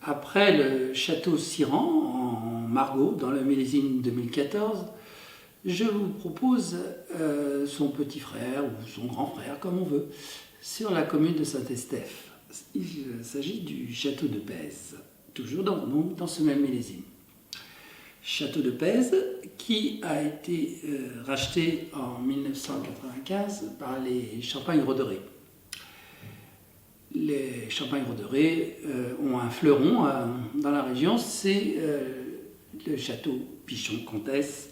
Après le château Siran en Margaux, dans le millésime 2014, je vous propose son petit frère ou son grand frère, comme on veut, sur la commune de Saint-Estèphe. Il s'agit du château de Pèze, toujours dans ce même millésime. Château de Pèze qui a été racheté en 1995 par les Champagnes-Roderé. Les Champagnes-Roderé ont un fleuron dans la région, c'est le château Pichon-Comtesse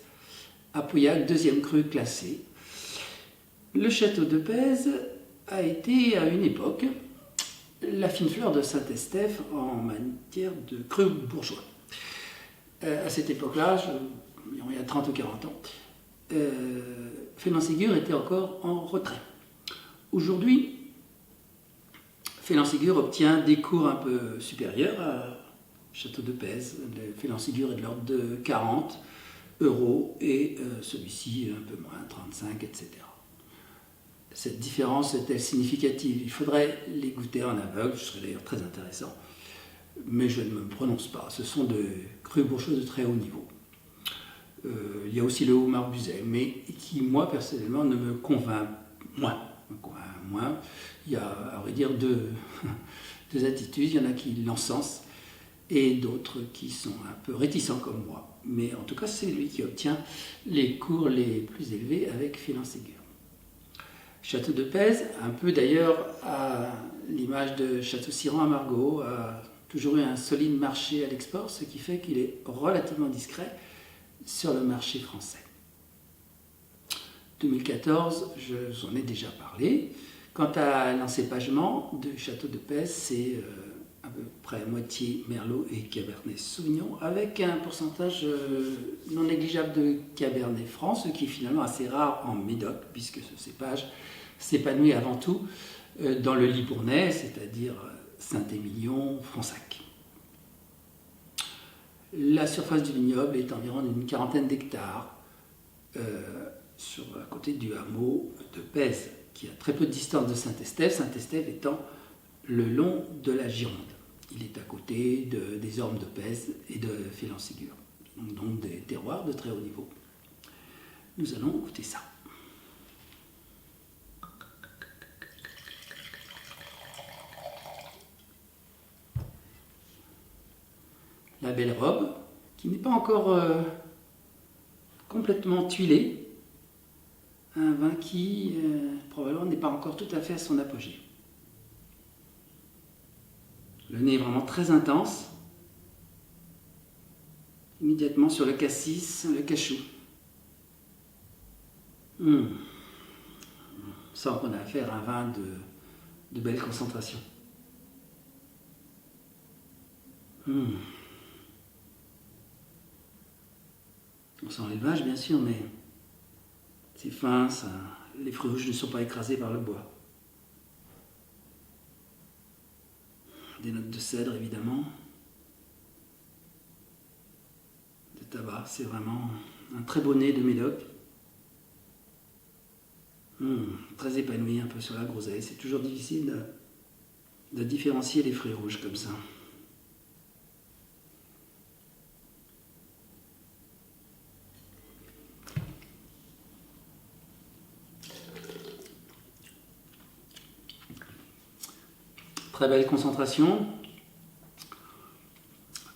à Pauillac, deuxième cru classé. Le château de Pèze a été à une époque la fine fleur de Saint-Estèphe en matière de cru bourgeois. À cette époque-là, il y a 30 ou 40 ans, Félan-Ségur était encore en retrait. Aujourd'hui, Félan-Ségur obtient des cours un peu supérieurs à Château de Pèze. Le Félan-Ségur est de l'ordre de 40 € et celui-ci un peu moins, 35, etc. Cette différence est-elle significative? Il faudrait les goûter en aveugle, ce serait d'ailleurs très intéressant. Mais je ne me prononce pas. Ce sont de crus bourgeois de très haut niveau. Il y a aussi le Haut-Marbuzel, mais qui, moi, personnellement, ne me convainc moins. Il y a, à vrai dire, deux attitudes. Il y en a qui l'encensent et d'autres qui sont un peu réticents comme moi. Mais en tout cas, c'est lui qui obtient les cours les plus élevés avec Félan-Ségur. Château de Pèze, un peu d'ailleurs à l'image de Château Siran à Margaux, a toujours eu un solide marché à l'export, ce qui fait qu'il est relativement discret sur le marché français. 2014, je vous en ai déjà parlé. Quant à l'encépagement du château de Pèze, c'est à peu près moitié Merlot et Cabernet Sauvignon, avec un pourcentage non négligeable de Cabernet Franc, ce qui est finalement assez rare en Médoc, puisque ce cépage s'épanouit avant tout dans le Libournais, c'est-à-dire Saint-Émilion, Fronsac. La surface du vignoble est environ d'une 40aine d'hectares, à côté du hameau de Pèze, qui a très peu de distance de Saint-Estèphe, Saint-Estèphe étant le long de la Gironde. Il est à côté des ormes de Pèze et de Félan-Ségur, donc des terroirs de très haut niveau. Nous allons goûter ça. La belle robe, qui n'est pas encore complètement tuilée, un vin qui probablement n'est pas encore tout à fait à son apogée. Le nez est vraiment très intense, immédiatement sur le cassis, le cachou. On sent qu'on a affaire à un vin de belle concentration. On sent l'élevage, bien sûr, mais c'est fin, les fruits rouges ne sont pas écrasés par le bois. Des notes de cèdre, évidemment. De tabac, c'est vraiment un très beau nez de Médoc. Très épanoui, un peu sur la groseille. C'est toujours difficile de différencier les fruits rouges comme ça. Très belle concentration.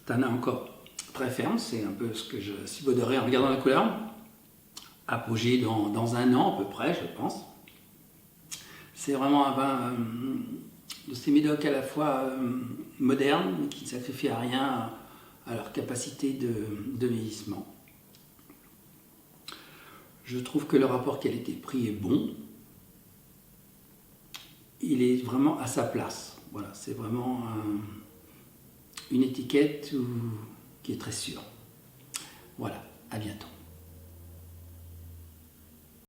Tanin encore très ferme, c'est un peu ce que je subodorais en regardant la couleur. Apogée dans un an à peu près, je pense. C'est vraiment un vin de ces médocs à la fois modernes, mais qui ne sacrifient à rien à leur capacité de vieillissement. Je trouve que le rapport qualité-prix est bon. Il est vraiment à sa place. Voilà, c'est vraiment une étiquette qui est très sûre. Voilà, à bientôt.